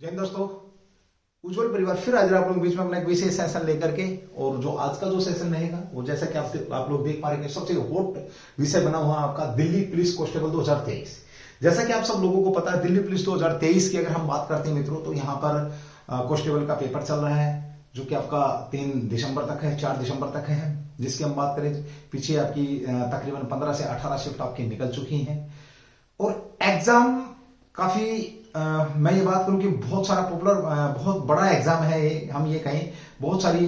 जय हिंद दोस्तों, उज्जवल परिवार फिर हाजिर आप लोगों के बीच में अपना एक विशेष सेशन लेकर के। और जो आज का जो सेशन रहेगा वो जैसा कि आप लोग देख पा रहे हैं, सबसे हॉट विषय बना हुआ आपका दिल्ली पुलिस कांस्टेबल 2023। जैसा कि आप सब लोगों को पता है, दिल्ली पुलिस 2023 की अगर हम बात करते हैं मित्रों, तो यहाँ पर कांस्टेबल का पेपर चल रहा है जो कि आपका 3 दिसंबर तक है, 4 दिसंबर तक है। जिसकी हम बात करें, पीछे आपकी तकरीबन 15 से 18 शिफ्ट आपकी निकल चुकी हैं। और एग्जाम काफी मैं ये बात करूं कि बहुत सारा पॉपुलर, बहुत बड़ा एग्जाम है ये, हम ये कहें। बहुत सारी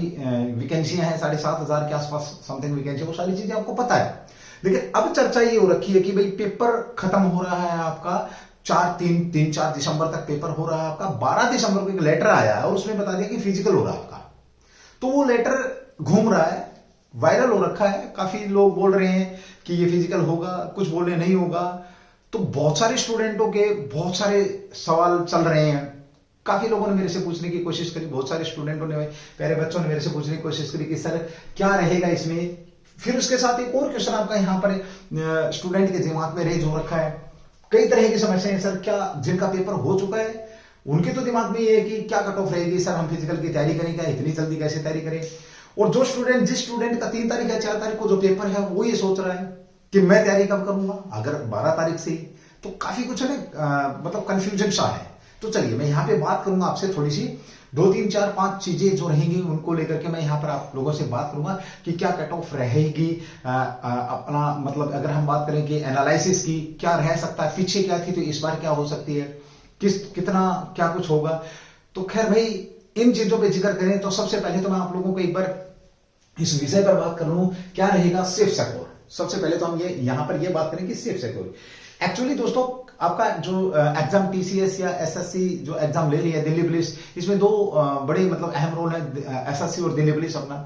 वैकेंसियां हैं, 7,500 के आसपास समथिंग वैकेंसी, वो सारी चीजें आपको पता है। लेकिन अब चर्चा ये हो रखी है कि भाई पेपर खत्म हो रहा है आपका 4 दिसंबर तक पेपर हो रहा है आपका। 12 दिसंबर को एक लेटर आया है और उसमें बता दिया कि फिजिकल हो रहा है आपका। तो वो लेटर घूम रहा है, वायरल हो रखा है। काफी लोग बोल रहे हैं कि ये फिजिकल होगा, कुछ बोल रहे नहीं होगा। तो बहुत सारे स्टूडेंटों के बहुत सारे सवाल चल रहे हैं। काफी लोगों ने मेरे से पूछने की कोशिश करी, बहुत सारे स्टूडेंटों ने, प्यारे बच्चों ने मेरे से पूछने की कोशिश करी कि सर क्या रहेगा इसमें। फिर उसके साथ एक और क्वेश्चन आपका यहाँ पर स्टूडेंट के दिमाग में रेज हो रखा है। कई तरह की समस्याएं सर, क्या जिनका पेपर हो चुका है उनके तो दिमाग में ये है कि क्या कट ऑफ रहेगी सर, हम फिजिकल की तैयारी करें क्या, इतनी जल्दी कैसे तैयारी करें। और जिस स्टूडेंट का 3 तारीख या 4 तारीख को जो पेपर है वो ये सोच रहा है कि मैं तैयारी कब करूंगा, अगर 12 तारीख से। तो काफी कुछ है ना, मतलब कंफ्यूजन सा है। तो चलिए मैं यहाँ पे बात करूंगा आपसे थोड़ी सी 2, 3, 4, 5 चीजें जो रहेंगी उनको लेकर के मैं यहाँ पर आप लोगों से बात करूंगा कि क्या कट ऑफ रहेगी। अपना मतलब अगर हम बात करें कि एनालिसिस की, क्या रह सकता है, पीछे क्या थी तो इस बार क्या हो सकती है, कितना क्या कुछ होगा। तो खैर भाई, इन चीजों पे जिक्र करें तो सबसे पहले तो मैं आप लोगों को एक बार इस विषय पर बात कर लूं, क्या रहेगा सेफ सिक्योर। सबसे पहले तो हम ये यहां पर ये बात करें कि सेफ सिक्योर। एक्चुअली दोस्तों, आपका जो एग्जाम टीसीएस या एसएससी जो एग्जाम ले रही है दिल्ली पुलिस, इसमें 2 बड़े मतलब अहम रोल है, एसएससी और दिल्ली पुलिस अपना।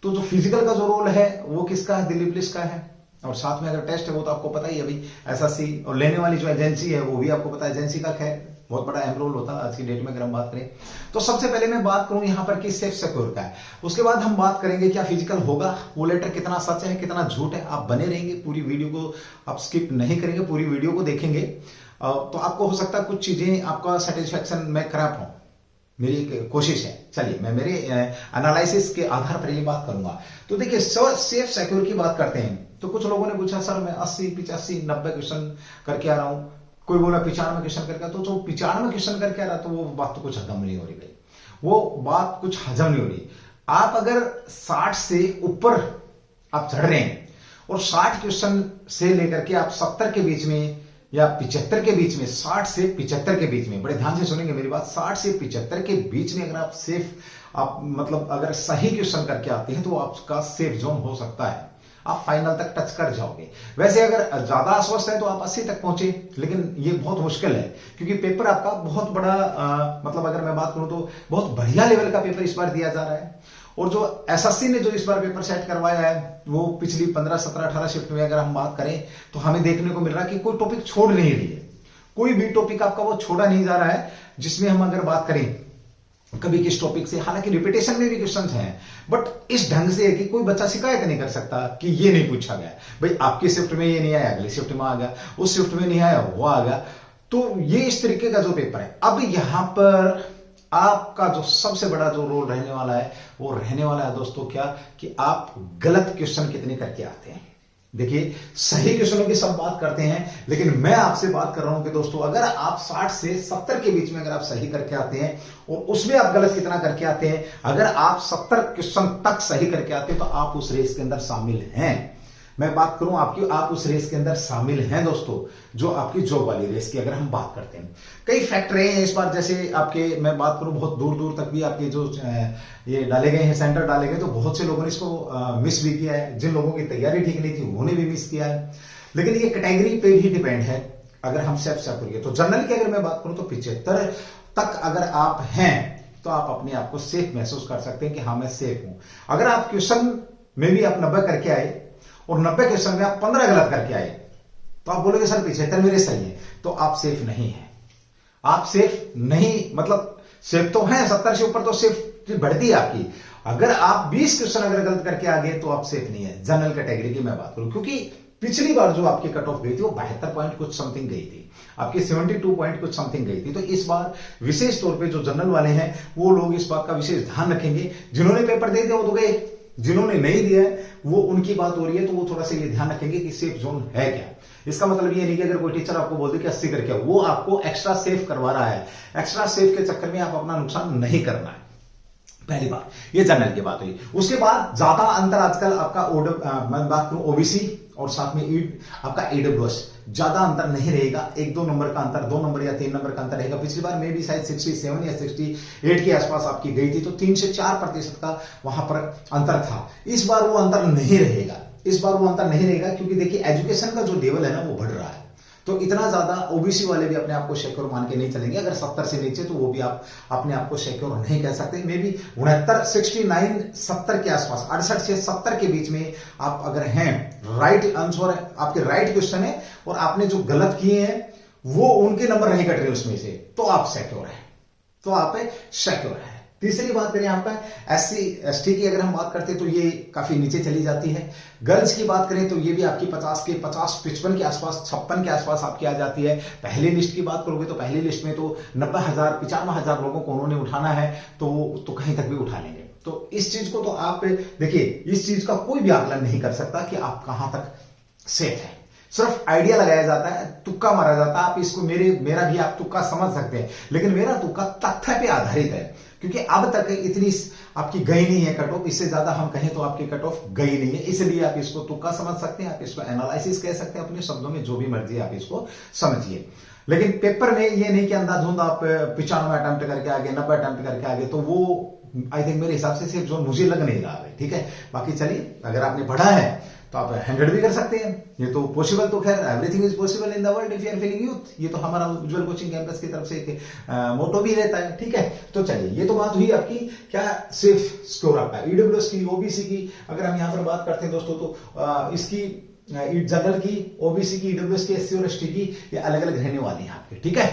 तो जो फिजिकल का जो रोल है वो किसका है, दिल्ली पुलिस का है। और साथ में अगर टेस्ट है वो तो आपको पता ही है भाई, एसएससी। और लेने वाली जो एजेंसी है वो भी आपको पता है, एजेंसी का खैर बहुत बड़ा अहम रोल होता है आज की डेट में अगर हम बात करें। तो सबसे पहले मैं बात करूं यहां पर कि सेफ सिक्योर का है। उसके बाद हम बात करेंगे क्या फिजिकल होगा, वो लेटर कितना सच है कितना झूठ है। आप बने रहेंगे, पूरी वीडियो को आप स्किप नहीं करेंगे, पूरी वीडियो को देखेंगे। तो आपको हो सकता है कुछ चीजें आपका सेटिस्फेक्शन में करा पाऊं, मेरी एक कोशिश है। चलिए मैं मेरे एनालिसिस के आधार पर ये बात करूंगा। तो देखिए, सेफ सिक्योर की बात करते हैं तो कुछ लोगों ने पूछा सर मैं 80, 85, 90 क्वेश्चन करके आ रहा हूं, कोई बोला 95 क्वेश्चन करके। तो जो 95 क्वेश्चन करके आ रहा, तो वो बात तो कुछ हजम नहीं हो रही भाई, वो बात कुछ हजम नहीं हो रही। आप अगर 60 से ऊपर आप चढ़ रहे हैं और 60 क्वेश्चन से लेकर के आप 70 के बीच में या 75 के बीच में, 60 से 75 के बीच में, बड़े ध्यान से सुनेंगे मेरी बात, 60 से 75 के बीच में अगर आप सेफ, आप मतलब अगर सही क्वेश्चन करके आते हैं तो आपका सेफ जोन हो सकता है, आप फाइनल तक टच कर जाओगे। वैसे अगर ज्यादा आश्वस्त है तो आप 80 तक पहुंचे, लेकिन ये बहुत मुश्किल है क्योंकि पेपर आपका बहुत बड़ा, मतलब अगर मैं बात करूं तो बहुत बढ़िया लेवल का पेपर इस बार दिया जा रहा है। और जो एसएससी ने जो इस बार पेपर सेट करवाया है वो पिछली 15, 17, 18 शिफ्ट में अगर हम बात करें तो हमें देखने को मिल रहा है कि कोई टॉपिक छोड़ नहीं रही है, कोई भी टॉपिक आपका वो छोड़ा नहीं जा रहा है। जिसमें हम अगर बात करें कभी किस टॉपिक से, हालांकि रिपीटेशन में भी क्वेश्चन हैं, बट इस ढंग से है कि कोई बच्चा शिकायत नहीं कर सकता कि ये नहीं पूछा गया, भाई आपकी शिफ्ट में ये नहीं आया, अगली शिफ्ट में आ गया, उस शिफ्ट में नहीं आया वो आ गया। तो ये इस तरीके का जो पेपर है। अब यहां पर आपका जो सबसे बड़ा जो रोल रहने वाला है वो रहने वाला है दोस्तों क्या, कि आप गलत क्वेश्चन कितने करके आते हैं। देखिए, सही क्वेश्चनों की सब बात करते हैं, लेकिन मैं आपसे बात कर रहा हूं कि दोस्तों अगर आप 60 से 70 के बीच में अगर आप सही करके आते हैं और उसमें आप गलत कितना करके आते हैं, अगर आप 70 क्वेश्चन तक सही करके आते हैं तो आप उस रेस के अंदर शामिल हैं। मैं बात करूं आपकी, आप उस रेस के अंदर शामिल हैं दोस्तों, जो आपकी जॉब वाली रेस की अगर हम बात करते हैं। कई फैक्टर हैं इस बार, जैसे आपके मैं बात करूं बहुत दूर दूर तक भी आपके जो ये डाले गए हैं, सेंटर डाले गए, तो बहुत से लोगों ने इसको मिस भी किया है। जिन लोगों की तैयारी ठीक नहीं थी उन्होंने भी मिस किया है। लेकिन ये कैटेगरी पे भी डिपेंड है। अगर हम सेफ करिए तो जनरल की अगर मैं बात करूं तो 75 तक अगर आप हैं तो आप अपने आप को सेफ महसूस कर सकते हैं कि हाँ मैं सेफ हूं। अगर आप क्वेश्चन में भी आप 90 करके आए और 90 क्वेश्चन में आप 15 गलत करके आए तो आप बोलोगे सर 75 मेरे सही है, तो आप सेफ नहीं है। आप सेफ नहीं, मतलब सेफ तो हैं, 70 से ऊपर तो सेफ बढ़ती है आपकी। अगर आप 20 क्वेश्चन अगर गलत करके आ गए तो आप सेफ नहीं है, जनरल कैटेगरी की मैं बात करूं। क्योंकि पिछली बार जो आपकी कट ऑफ गई थी वो 72 पॉइंट कुछ समथिंग गई थी, आपकी 72 पॉइंट कुछ समथिंग गई थी। तो इस बार विशेष तौर पे जो जनरल वाले हैं वो लोग इस बात का विशेष ध्यान रखेंगे। जिन्होंने पेपर दे दिया वो तो गए, जिन्होंने नहीं दिया है वो उनकी बात हो रही है, तो वो थोड़ा सा ये ध्यान रखेंगे कि सेफ जोन है क्या। इसका मतलब ये नहीं कि अगर कोई टीचर आपको बोल दे कि 80 करके वो आपको एक्स्ट्रा सेफ करवा रहा है, एक्स्ट्रा सेफ के चक्कर में आप अपना नुकसान नहीं करना है। पहली बात ये जनरल की बात हुई। उसके बाद ज्यादा अंतर आजकल आपका मैं बात करूं ओबीसी और साथ में आपका ईडब्ल्यूएस, ज्यादा अंतर नहीं रहेगा, 1-2 नंबर का अंतर, 2 नंबर या 3 नंबर का अंतर रहेगा। पिछली बार में भी शायद 67 या 68 के आसपास आपकी गई थी, तो 3 से 4% का वहां पर अंतर था। इस बार वो अंतर नहीं रहेगा, इस बार वो अंतर नहीं रहेगा, क्योंकि देखिए एजुकेशन का जो लेवल है ना वो बढ़ रहा है। तो इतना ज्यादा ओबीसी वाले भी अपने आप को सिक्योर मान के नहीं चलेंगे। अगर 70 से नीचे तो वो भी आप अपने आप को सिक्योर नहीं कह सकते। मे बी 69, 70 के आसपास, 68 से 70 के बीच में आप अगर हैं, राइट आंसर आपके राइट क्वेश्चन है और आपने जो गलत किए हैं वो उनके नंबर नहीं कट रहे उसमें से, तो आप सिक्योर है, तो आप सिक्योर है। तीसरी बात करें आपका एससी एसटी की, अगर हम बात करते हैं तो ये काफी नीचे चली जाती है। गर्ल्स की बात करें तो ये भी आपकी 55 के आसपास, 56 के आसपास आपकी आ जाती है। पहली लिस्ट की बात करोगे तो पहली लिस्ट में तो 90,000 95,000 लोगों को उन्होंने उठाना है, तो कहीं तक भी उठा लेंगे। तो इस चीज को तो आप देखिए, इस चीज का कोई भी आकलन नहीं कर सकता कि आप कहां तक सेफ है। सिर्फ आइडिया लगाया जाता है, तुक्का मारा जाता है। आप इसको मेरा भी आप तुक्का समझ सकते हैं, लेकिन मेरा तुक्का तथ्य पे आधारित है, क्योंकि अब तक इतनी आपकी गई नहीं है कट ऑफ, इससे ज्यादा हम कहें तो आपकी कट ऑफ गई नहीं है, इसलिए आप इसको तुक्का समझ सकते हैं, आप इसको एनालिसिस कह सकते हैं, अपने शब्दों में जो भी मर्जी आप इसको समझिए। लेकिन पेपर में ये नहीं कि अंधाधुंध आप 95 अटेम्प्ट करके आगे, 90 अटेम्प्ट करके आगे, तो वो आई थिंक मेरे हिसाब से सेफ जोन मुझे लग नहीं रहा है। ठीक है, बाकी चलिए, अगर आपने पढ़ा है तो आप 100 भी कर सकते हैं, ये तो पॉसिबल, तो खैर everything is possible in the world if you are feeling youth, ये तो हमारा उज्जवल कोचिंग कैंपस की तरफ से एक मोटो भी रहता है। ठीक है, तो चलिए, ये तो बात हुई आपकी क्या सेफ स्कोर आपका ईडब्ल्यूएस की, ओबीसी की। अगर हम यहाँ पर बात करते हैं दोस्तों तो इसकी जनरल की, ओबीसी की, ईडब्ल्यूएस की, एससी और एसटी की, ये अलग अलग रहने वाली है आपके। ठीक है,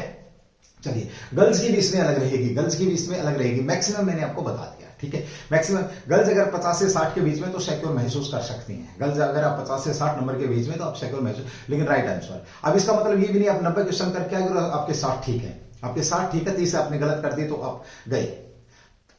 चलिए, गर्ल्स की भी इसमें अलग रहेगी, गर्ल्स की भी इसमें अलग रहेगी। मैक्सिमम मैंने आपको बता दिया। ठीक है, मैक्सिमम गर्ल्स अगर 50 से 60 के बीच में तो सिक्योर महसूस कर सकती हैं। गर्ल्स अगर आप 50 से 60 नंबर के बीच में तो आप सिक्योर महसूस, लेकिन राइट आंसर। अब इसका मतलब ये भी नहीं आप 90 क्वेश्चन करके आगे और आपके 60 ठीक है, आपके 60 ठीक है, 30 आपने गलत कर दी तो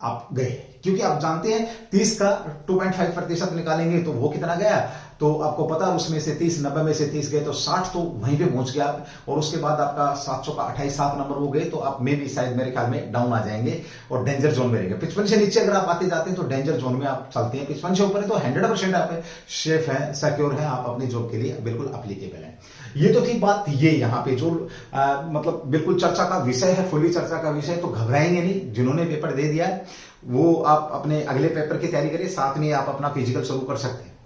आप गए, क्योंकि आप जानते हैं 30 का 2.5% निकालेंगे तो वो कितना गया, तो आपको पता उसमें से 30, 90 में से 30 गए तो 60 तो वहीं पे पहुंच गया आप। और उसके बाद आपका 700 का 7 नंबर वो गए तो आप में भी शायद मेरे ख्याल में डाउन आ जाएंगे और डेंजर जोन में रहेंगे। 55 से नीचे अगर आप आते जाते हैं तो डेंजर जोन में आप चलते हैं, 55 से ऊपर है तो 100% आप सेफ है, सिक्योर है, आप अपनी जॉब के लिए बिल्कुल अप्लीकेबल है। ये तो थी बात, ये यहाँ पे जो मतलब बिल्कुल चर्चा का विषय है, फुली चर्चा का विषय, तो घबराएंगे नहीं। जिन्होंने पेपर दे दिया है वो आप अपने अगले पेपर की तैयारी करिए, साथ में आप अपना फिजिकल शुरू कर सकते हैं।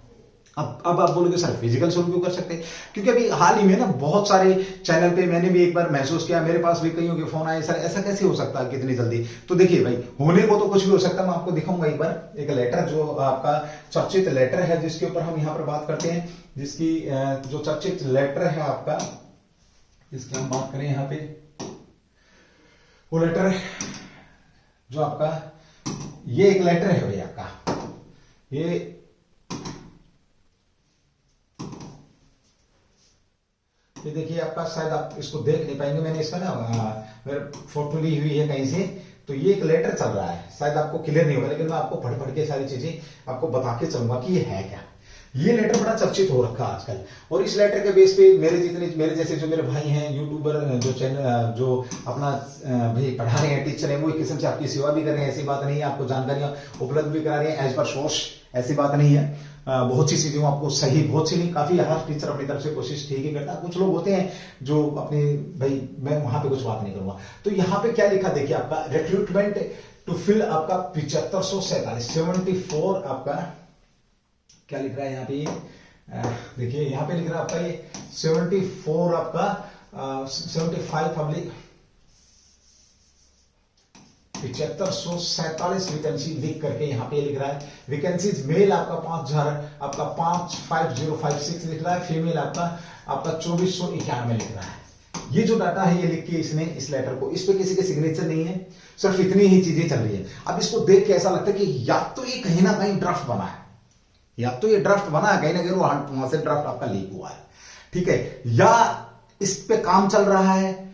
अब आप बोलोगे सर फिजिकल शुरू क्यों कर सकते हैं, क्योंकि अभी हाल ही में ना बहुत सारे चैनल पे मैंने भी एक बार महसूस किया, मेरे पास भी कईयों के फोन आए, सर ऐसा कैसे हो सकता है कितनी जल्दी। तो देखिए भाई, होने को तो कुछ भी हो सकता है। मैं आपको दिखाऊंगा एक बार एक लेटर जो आपका चर्चित लेटर है, जिसके ऊपर हम यहाँ पर बात करते हैं, जिसकी जो चर्चित लेटर है आपका, जिसकी हम बात करें यहाँ पे, वो लेटर जो आपका, ये एक लेटर है भाई आपका, ये देखिए आपका, शायद आप इसको देख नहीं पाएंगे, मैंने इसका ना फोटो ली हुई है कहीं से, तो ये एक लेटर चल रहा है, शायद आपको क्लियर नहीं होगा, लेकिन मैं आपको पढ़ के सारी चीजें आपको बता के चलूंगा कि ये है क्या। ये लेटर बड़ा चर्चित हो रखा है आजकल, और इस लेटर के बेस पे मेरे जैसे जो मेरे भाई हैं यूट्यूबर, जो चैनल जो अपना भाई पढ़ा रहे हैं, टीचर हैं, वो एक किस्म से आपकी सेवा भी कर रहे हैं, ऐसी बात नहीं है, आपको जानकारियां उपलब्ध भी करा रहे हैं एज पर सोर्स, ऐसी बात नहीं है। बहुत सी चीजें आपको सही, बहुत सी नहीं, काफी हर टीचर अपनी तरफ से कोशिश ठीक ही करता है। कुछ लोग होते हैं जो अपने भाई, मैं वहां पे कुछ बात नहीं करूंगा। तो यहाँ पे क्या लिखा देखिए आपका, रिक्रूटमेंट टू फिल आपका 7547 74 आपका क्या लिख रहा है यहाँ पे, देखिए यहाँ पे लिख रहा है आपका ये 74 आपका 75 पब्लिक 7547 वैकेंसी लिख करके यहाँ पे लिख रहा है। वैकेंसीज मेल आपका 5000 आपका 55056 लिख रहा है, फीमेल आपका 2491 लिख रहा है। ये जो डाटा है ये लिख के इसने इस लेटर को, इस पे किसी के सिग्नेचर नहीं है, सिर्फ इतनी ही चीजें चल रही है। अब इसको देख के ऐसा लगता है कि या तो ये कहीं ना कहीं ड्राफ्ट बना है, या तो ये ड्राफ्ट बना है कहीं ना कहीं वहां से ड्राफ्ट आपका लीक हुआ है, ठीक है, या इस पे काम चल रहा है।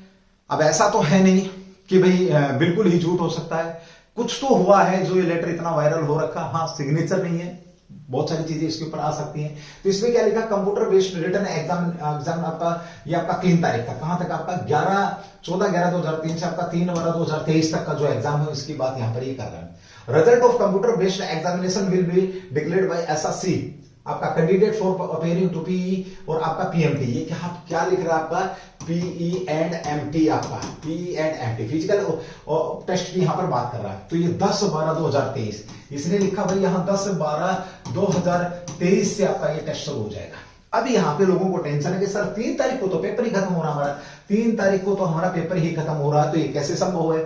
अब ऐसा तो है नहीं कि भाई बिल्कुल ही झूठ हो सकता है, कुछ तो हुआ है जो ये लेटर इतना वायरल हो रखा। हाँ, सिग्नेचर नहीं है, बहुत सारी चीजें इसके ऊपर आ सकती हैं। तो इसमें क्या लिखा, कंप्यूटर बेस्ड रिटर्न एग्जाम आपका, ये आपका 3 तारीख तक, कहां तक आपका 14/11/2003 से आपका 3/12/2023 तक का जो एग्जाम है इसकी बात यहां पर ये कर रहे हैं। Result of computer based examination will be declared by SSC, आपका candidate for appearing to PE और आपका पीएमटी। ये क्या लिख रहा है आपका, पीई एंड एमटी, आपका PE and MT physical test की यहां पर बात कर रहा है। तो ये 10/12/2023 इसने लिखा भाई यहां 10/12/2023 से आपका ये टेस्ट शुरू हो जाएगा। अब यहां पे लोगों को टेंशन है कि सर 3 तारीख को तो पेपर ही खत्म हो रहा हमारा, 3 तारीख को तो हमारा पेपर ही खत्म हो रहा है, तो ये कैसे संभव है,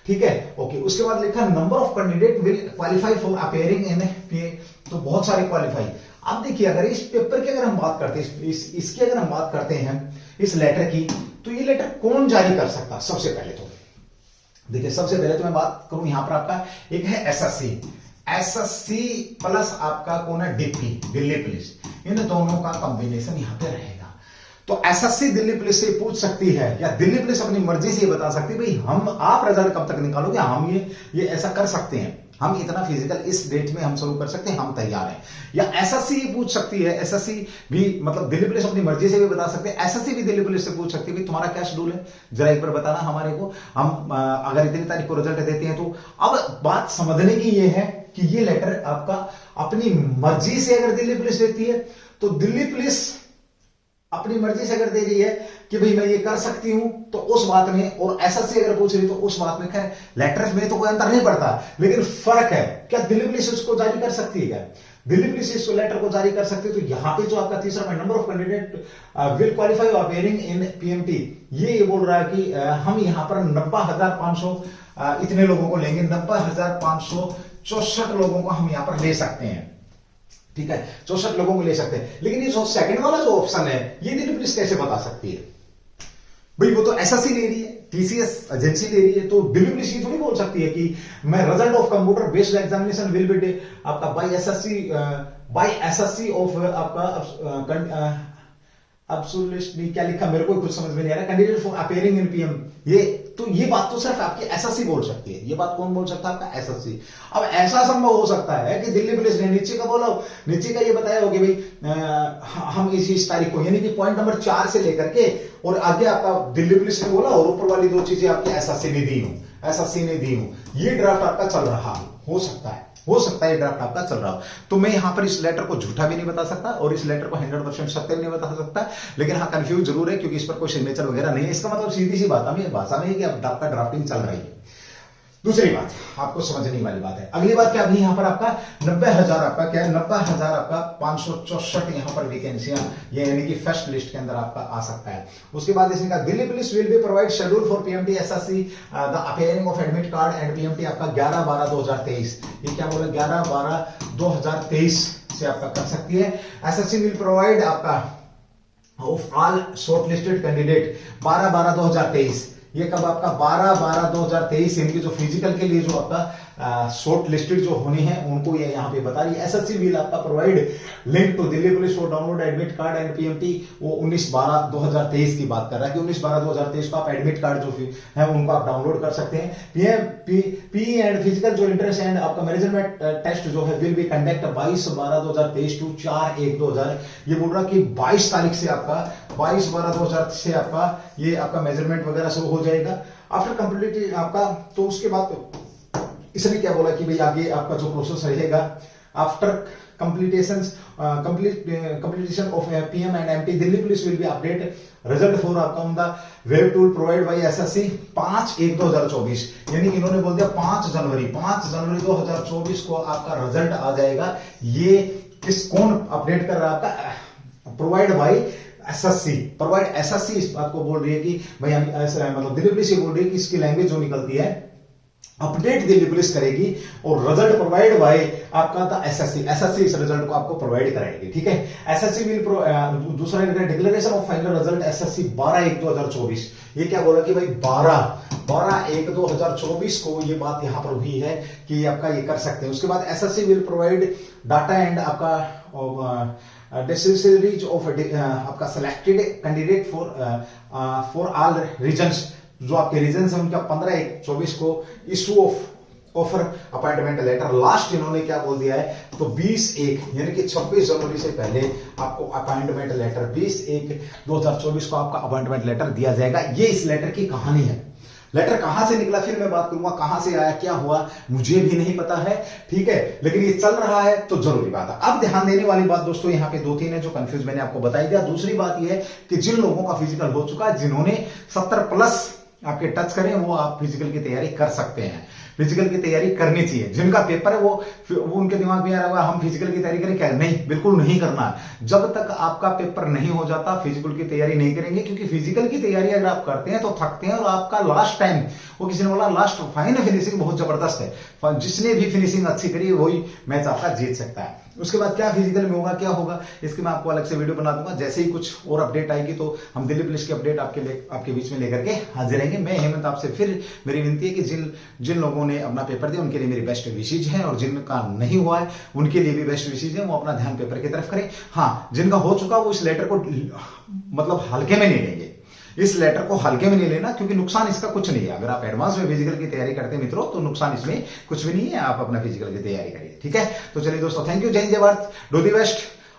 ठीक है, ओके। उसके बाद लिखा number of candidate will qualify for appearing in PA, तो बहुत सारे क्वालिफाई। अब देखिए अगर इस पेपर की अगर हम बात करते हैं, इसकी अगर हम बात करते हैं इस लेटर की, तो ये लेटर कौन जारी कर सकता है। सबसे पहले तो देखिए, सबसे पहले तो मैं बात करूं यहां पर आपका एक है एसएससी प्लस आपका कौन है, डीपी, दिल्ली पुलिस, इन दोनों का कॉम्बिनेशन यहां पे रहेगा। तो एसएससी दिल्ली पुलिस से पूछ सकती है, या दिल्ली पुलिस अपनी मर्जी से ये बता सकती है भाई आप रिजल्ट कब तक निकालोगे, हम ये ऐसा कर सकते हैं, हम इतना फिजिकल इस डेट में हम शुरू कर सकते हैं, हम तैयार हैं। या एसएससी पूछ सकती है, एसएससी भी मतलब दिल्ली पुलिस अपनी मर्जी से भी बता सकते हैं, एसएससी भी दिल्ली पुलिस से पूछ सकती है भाई तुम्हारा क्या शेड्यूल है, जरा एक बार बताना हमारे को, हम अगर इतनी तारीख को रिजल्ट देते हैं तो। अब बात समझने की ये है कि ये लेटर आपका अपनी मर्जी से अगर दिल्ली पुलिस देती है, तो दिल्ली पुलिस अपनी मर्जी से अगर दे रही है कि भाई मैं ये कर सकती हूं, तो उस बात में, और एसएससी अगर पूछ रही तो उस बात में, खैर लेटर्स में तो कोई अंतर नहीं पड़ता, लेकिन फर्क है क्या दिल्ली पुलिस इसको जारी कर सकती है, क्या दिल्ली पुलिस इस लेटर को जारी कर सकती है। तो यहां पे जो आपका तीसरा point, number of candidate will qualify appearing in PMT, ये बोल रहा है कि हम यहां पर 90,500 इतने लोगों को लेंगे, 90,564 लोगों को हम यहां पर ले सकते हैं, ठीक है, 64 लोगों को ले सकते हैं। लेकिन ये जो सेकंड वाला जो ऑप्शन है, ये दिल्ली पुलिस कैसे बता सकती है भाई, वो तो एसएससी ले रही है, टीसीएस एजेंसी ले रही है, तो दिल्ली पुलिस ये थोड़ी बोल सकती है कि मैं result of computer based examination will B आपका बाय एसएससी ऑफ आपका एब्सोल्युटली क्या लिखा मेरे को कुछ समझ में नहीं आ रहा, candidate for appearing in PM, ये बात तो सिर्फ आपकी एसएससी बोल सकती है। ये बात कौन बोल सकता है, आपका एसएससी। अब ऐसा संभव हो सकता है कि दिल्ली पुलिस ने नीचे का बोला, नीचे का ये बताया हो कि भाई हम इस तारीख को, यानी कि पॉइंट नंबर 4 से लेकर के और आगे आपका दिल्ली पुलिस ने बोला, और ऊपर वाली 2 चीजें आपकी एसएससी ने दी हूं, ये ड्राफ्ट आपका चल रहा हो सकता है, ये ड्राफ्ट आपका चल रहा हो। तो मैं यहां पर इस लेटर को झूठा भी नहीं बता सकता और इस लेटर को 100% सत्य भी नहीं बता सकता, लेकिन हाँ कंफ्यूज जरूर है क्योंकि इस पर कोई सिग्नेचर वगैरह नहीं है। इसका मतलब सीधी सी बात हमें भाषा में है कि अब आपका ड्राफ्टिंग चल रही है। दूसरी बात आपको समझने वाली बात है, अगली बात क्या, अभी यहां पर आपका 90,000 आपका क्या है, 90,000 आपका 564 यहां पर वैकेंसियां, ये यानी कि फर्स्ट लिस्ट के अंदर आपका आ सकता है। उसके बाद इसने कहा Delhi police will B provide schedule for PMT SSC the appearing of admit card and PMT आपका 11/12/2023, ये क्या बोला 11/12/2023 से आपका कर सकती है। एसएससी विल प्रोवाइड आपका of all short listed candidate 12/12/2023, ये कब आपका 12/12/2023, इनकी जो फिजिकल के लिए जो आपका शॉर्ट लिस्टेड जो होनी है उनको ये यहाँ पे बता रही है। एसएससी विल आपका provide link to Delhi police for download admit card and PMT, वो 19/12/2023 की बात कर रहा है कि 19/12/2023 को आप एडमिट कार्ड जो है उनको आप डाउनलोड कर सकते हैं। पी एंड फिजिकल जो इंट्रेंस एंड आपका मैनेजमेंट टेस्ट जो है विल बी कंडक्ट 22/12/2023 टू 4/1/2000, ये बोल रहा कि 22 तारीख से आपका 22/12/2000 से आपका ये आपका मेजरमेंट वगैरह शुरू हो जाएगा। आफ्टर कंप्लीट आपका, तो उसके बाद इसने क्या बोला कि भाई आगे आपका जो प्रोसेस रहेगा after completion of PM and MT, Delhi police will be update result for आपका on the web tool provide by SSC 5/1/2024, यानी इन्होंने बोल दिया 5 जनवरी 2024 को आपका रिजल्ट आ जाएगा। ये कौन अपडेट कर रहा है आपका, प्रोवाइड बाय एसएससी इस बात को बोल रही है कि भाई हम मतलब दिल्ली पुलिस ये बोल रही है कि इसकी लैंग्वेज जो निकलती है अपडेट दिल्ली पुलिस करेगी और रिजल्ट प्रोवाइड बाय आपका था एसएससी इस रिजल्ट को आपको प्रोवाइड कराएगी। ठीक है, एसएससी विल दूसरा declaration of final result SSC 12/1/2024। ये क्या बोला कि भाई 12/1/2024 को ये बात यहां पर हुई है कि आपका ये कर सकते हैं। उसके बाद SSC will provide data and आपका डिस्ट्रिक्ट ऑफ आपका selected candidate for all regions, जो आपके रीजन है उनका 15/1/24 को issue offer appointment letter. Last इन्होंने क्या बोल दिया है तो 20/1 यानी कि 26 जनवरी से पहले आपको अपॉइंटमेंट लेटर 20/1/2024 को आपका अपॉइंटमेंट लेटर दिया जाएगा। ये इस लेटर की कहानी है। लेटर कहां से निकला फिर मैं बात करूंगा, कहां से आया क्या हुआ मुझे भी नहीं पता है। ठीक है, लेकिन ये चल रहा है तो जरूरी बात है। अब ध्यान देने वाली बात दोस्तों यहाँ पे 2-3 है जो कंफ्यूज मैंने आपको बताई दिया। दूसरी बात यह है कि जिन लोगों का फिजिकल हो चुका है, जिन्होंने 70+ आपके टच करें, वो आप फिजिकल की तैयारी कर सकते हैं। फिजिकल की तैयारी करनी चाहिए। जिनका पेपर है वो उनके दिमाग में आ रहा है हम फिजिकल की तैयारी करें क्या? नहीं, बिल्कुल नहीं करना। जब तक आपका पेपर नहीं हो जाता फिजिकल की तैयारी नहीं करेंगे, क्योंकि फिजिकल की तैयारी अगर आप करते हैं तो थकते हैं और आपका लास्ट टाइम, वो किसी ने बोला लास्ट फाइनल फिनिशिंग बहुत जबरदस्त है, जिसने भी फिनिशिंग अच्छी करी वही मैच आपका जीत सकता है। उसके बाद क्या फिजिकल में होगा, क्या होगा, इसकी मैं आपको अलग से वीडियो बना दूंगा। जैसे ही कुछ और अपडेट आएगी तो हम दिल्ली पुलिस की अपडेट आपके बीच में लेकर के हाजिर रहेंगे। मैं हेमंत आपसे फिर मेरी विनती है कि जिन लोगों ने अपना पेपर दिया उनके लिए मेरी बेस्ट विशेज है, और जिनका नहीं हुआ है उनके लिए भी बेस्ट विशेज है, वो अपना ध्यान पेपर की तरफ करें। हाँ, जिनका हो चुका वो इस लेटर को मतलब हल्के में नहीं लेंगे, इस लेटर को हल्के में नहीं लेना, क्योंकि नुकसान इसका कुछ नहीं है। अगर आप एडवांस में फिजिकल की तैयारी करते हैं मित्रों तो नुकसान इसमें कुछ भी नहीं है। आप अपना फिजिकल की तैयारी करिए। ठीक है, तो चलिए दोस्तों, थैंक यू, जय हिंद, जय भारत, डू दी बेस्ट।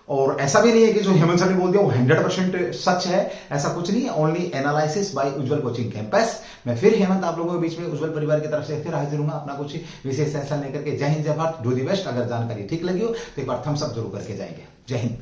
और ऐसा भी नहीं है कि जो हेमंत सर ने बोल दिया वो 100% सच है, ऐसा कुछ नहीं है। ओनली एनालिसिस बाय उज्जवल कोचिंग कैंपस। मैं फिर हेमंत आप लोगों के बीच में उज्जवल परिवार की तरफ से फिर हाजिर हूंगा अपना कुछ विशेष सेशन लेकर के। जय हिंद, जय भारत, डू दी बेस्ट। अगर जानकारी ठीक लगी हो तो एक बार थम्स अप जरूर करके जाएंगे। जय हिंद।